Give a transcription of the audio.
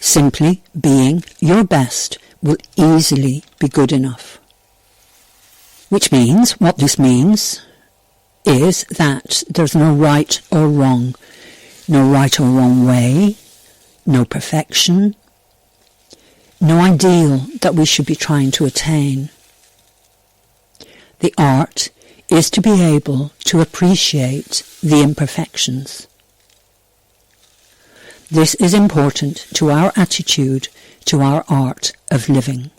Simply being your best will easily be good enough. Which means, what this means is that there's no right or wrong way, no perfection, no ideal that we should be trying to attain. The art is to be able to appreciate the imperfections. This is important to our attitude to our art of living.